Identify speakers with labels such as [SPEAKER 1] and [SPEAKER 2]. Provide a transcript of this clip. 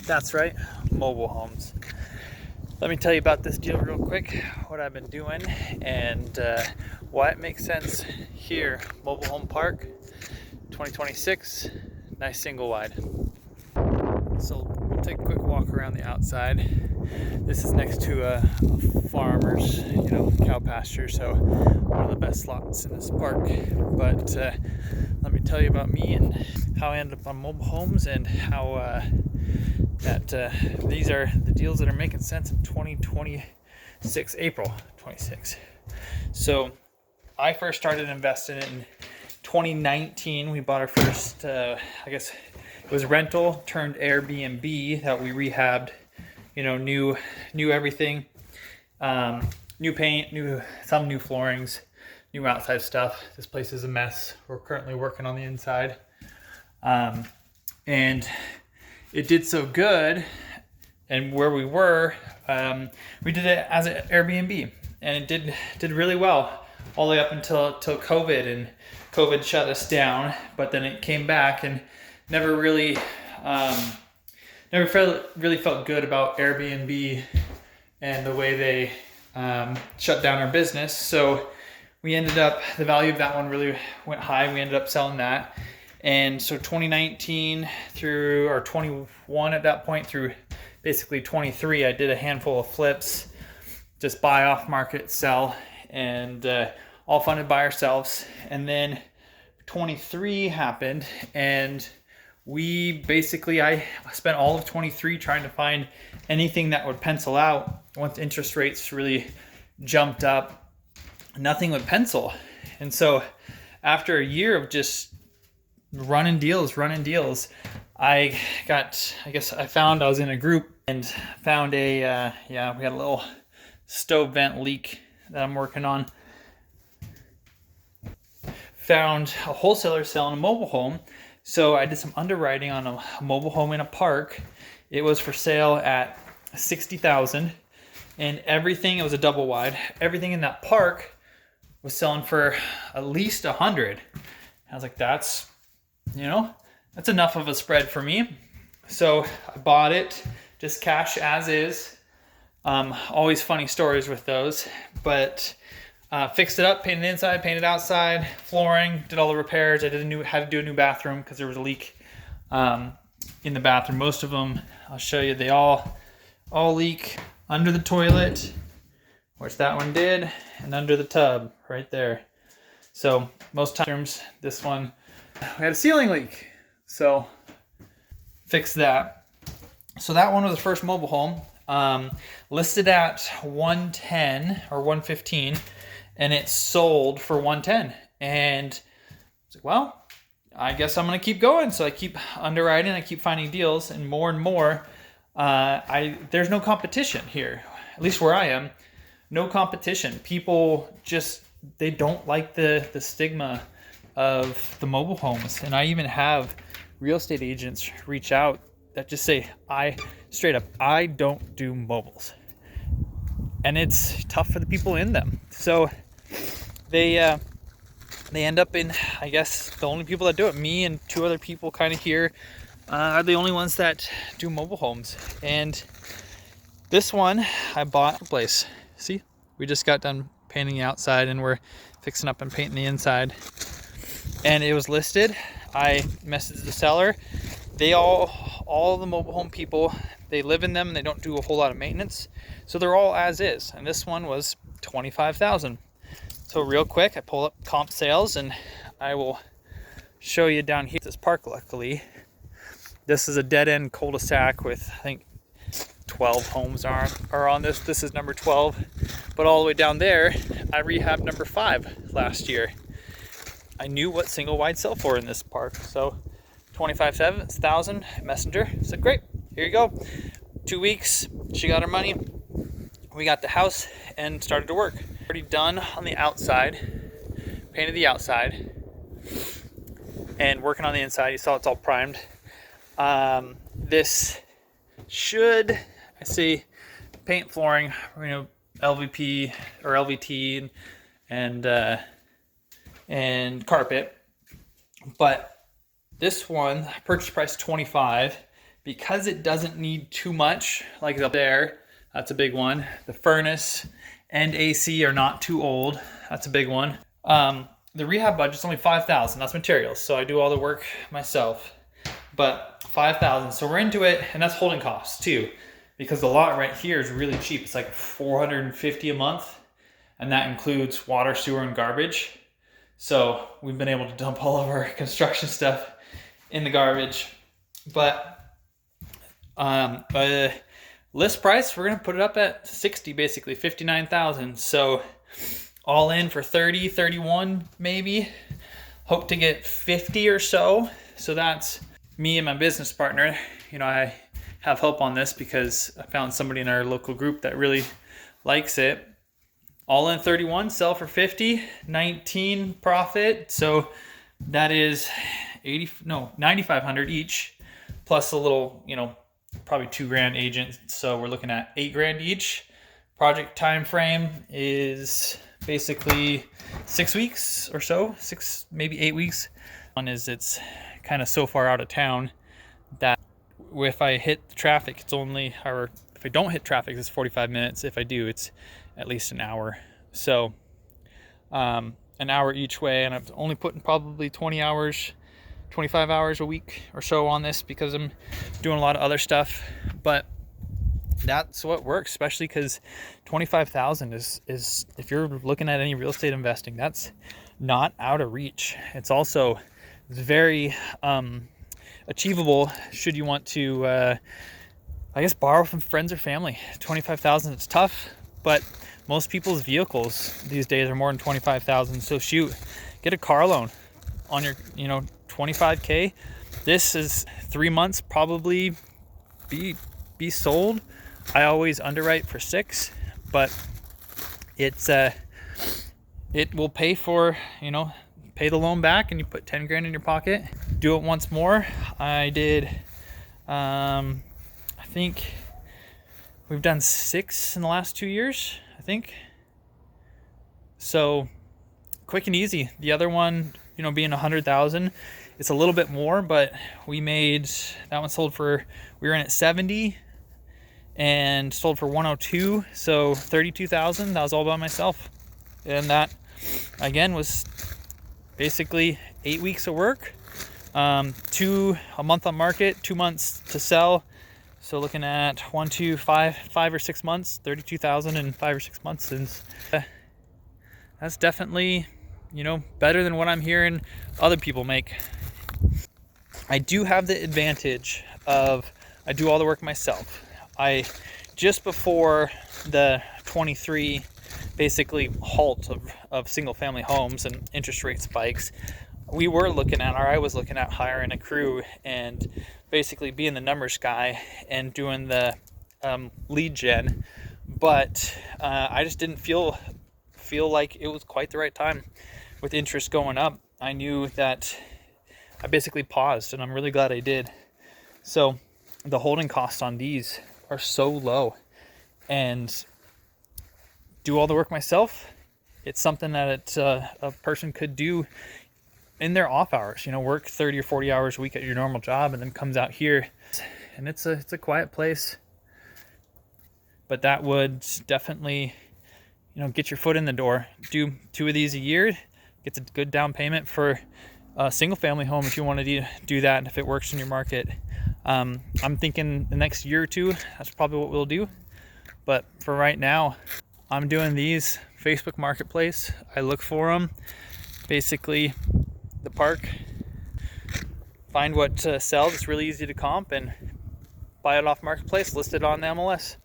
[SPEAKER 1] That's right, mobile homes. Let me tell you about this deal real quick, what I've been doing, and why it makes sense here. Mobile home park, 2026, nice single wide. So we'll take a quick walk around the outside. This is next to a farmer's, cow pasture, so one of the best lots in this park. But let me tell you about me and how I ended up on mobile homes and how these are the deals that are making sense in 2026, April 26. So I first started investing in 2019. We bought our first, it was rental turned Airbnb that we rehabbed, new everything, new paint, some new floorings, new outside stuff. This place is a mess. We're currently working on the inside. And it did so good, and where we were, we did it as an Airbnb, and it did really well all the way up until COVID, and COVID shut us down. But then it came back, and never really felt good about Airbnb and the way they shut down our business. So we ended up, the value of that one really went high. We ended up selling that. And so 2019 through, or 21 at that point, through basically 23, I did a handful of flips, just buy off market, sell, and all funded by ourselves. And then 23 happened, and I spent all of 23 trying to find anything that would pencil out. Once interest rates really jumped up, nothing would pencil. And so after a year of just running deals, I was in a group and found we had a little stove vent leak that I'm working on. Found a wholesaler selling a mobile home. So I did some underwriting on a mobile home in a park. It was for sale at $60,000, and everything, it was a double wide, everything in that park was selling for at least $100,000. I was like, that's enough of a spread for me. So I bought it, just cash as is. Always funny stories with those, but fixed it up, painted inside, painted outside, flooring, did all the repairs. I had to do a new bathroom because there was a leak in the bathroom. Most of them, I'll show you, they all leak under the toilet, which that one did, and under the tub right there. So most times, this one, we had a ceiling leak, so fixed that. So that one was the first mobile home, listed at 110 or 115, and it sold for 110. And I was like, well, I guess I'm gonna keep going. So I keep underwriting, I keep finding deals, and more. There's no competition here, at least where I am. No competition. People they don't like the stigma of the mobile homes. And I even have real estate agents reach out that just say, I don't do mobiles. And it's tough for the people in them. So they end up in, I guess, the only people that do it, me and two other people kind of here, are the only ones that do mobile homes. And this one, I bought a place. See, we just got done painting the outside, and we're fixing up and painting the inside. And it was listed. I messaged the seller. All the mobile home people, they live in them and they don't do a whole lot of maintenance. So they're all as is. And this one was $25,000. So real quick, I pull up comp sales, and I will show you down here. This park, luckily, this is a dead end cul-de-sac with, I think, 12 homes are on this. This is number 12. But all the way down there, I rehabbed number 5 last year. I knew what single wide sell for in this park. So $25,000 messenger. I said, great, here you go. 2 weeks, she got her money. We got the house and started to work. Already done on the outside, painted the outside, and working on the inside. You saw it's all primed. This should, I see, paint, flooring, LVP or LVT and carpet. But this one, purchase price $25,000, because it doesn't need too much, like up there, that's a big one. The furnace and AC are not too old. That's a big one. The rehab budget's only $5,000. That's materials, so I do all the work myself. But $5,000, so we're into it, and that's holding costs too, because the lot right here is really cheap. It's like $450 a month, and that includes water, sewer, and garbage. So we've been able to dump all of our construction stuff in the garbage. But list price, we're gonna put it up at 60, basically 59,000. So all in for 30, 31 maybe. Hope to get 50 or so. So that's me and my business partner. You know, I have help on this because I found somebody in our local group that really likes it. All in 31, sell for 50, 19 profit. So that is 9,500 each, plus a little, you know, probably $2,000 agent. So we're looking at $8,000 each. Project time frame is basically 6 weeks or so, 6, maybe 8 weeks. One is it's kind of so far out of town that if I hit the traffic, it's only, or if I don't hit traffic, it's 45 minutes. If I do, it's at least an hour. So an hour each way, and I'm only putting probably 20 hours, 25 hours a week or so on this because I'm doing a lot of other stuff. But that's what works, especially because 25,000 is if you're looking at any real estate investing, that's not out of reach. It's also very achievable should you want to I guess borrow from friends or family. 25,000, it's tough, but most people's vehicles these days are more than 25,000. So shoot, get a car loan on your, 25K. This is 3 months probably be sold. I always underwrite for 6, but it's it will pay for, pay the loan back, and you put 10 grand in your pocket. Do it once more. I did I think we've done 6 in the last 2 years, I think. So quick and easy. The other one, being 100,000, it's a little bit more, but we made that one sold for, we were in at 70 and sold for 102. So 32,000. That was all by myself. And that again was basically 8 weeks of work, 2 a month on market, 2 months to sell. So looking at 5 or 6 months, 32,000 in 5 or 6 months. And that's definitely, better than what I'm hearing other people make. I do have the advantage of, I do all the work myself. I, just before the 23 basically halt of single family homes and interest rate spikes, we were looking at, or I was looking at hiring a crew and basically being the numbers guy and doing the lead gen. But I just didn't feel like it was quite the right time with interest going up. I knew that I basically paused, and I'm really glad I did. So the holding costs on these are so low, and do all the work myself. It's something that a person could do in their off hours, work 30 or 40 hours a week at your normal job, and then comes out here, and it's a quiet place. But that would definitely, get your foot in the door. Do 2 of these a year, gets a good down payment for a single family home if you want to do that, and if it works in your market. I'm thinking the next year or 2, that's probably what we'll do. But for right now, I'm doing these Facebook Marketplace. I look for them, basically the park, find what sells. It's really easy to comp and buy it off Marketplace, list it on the MLS.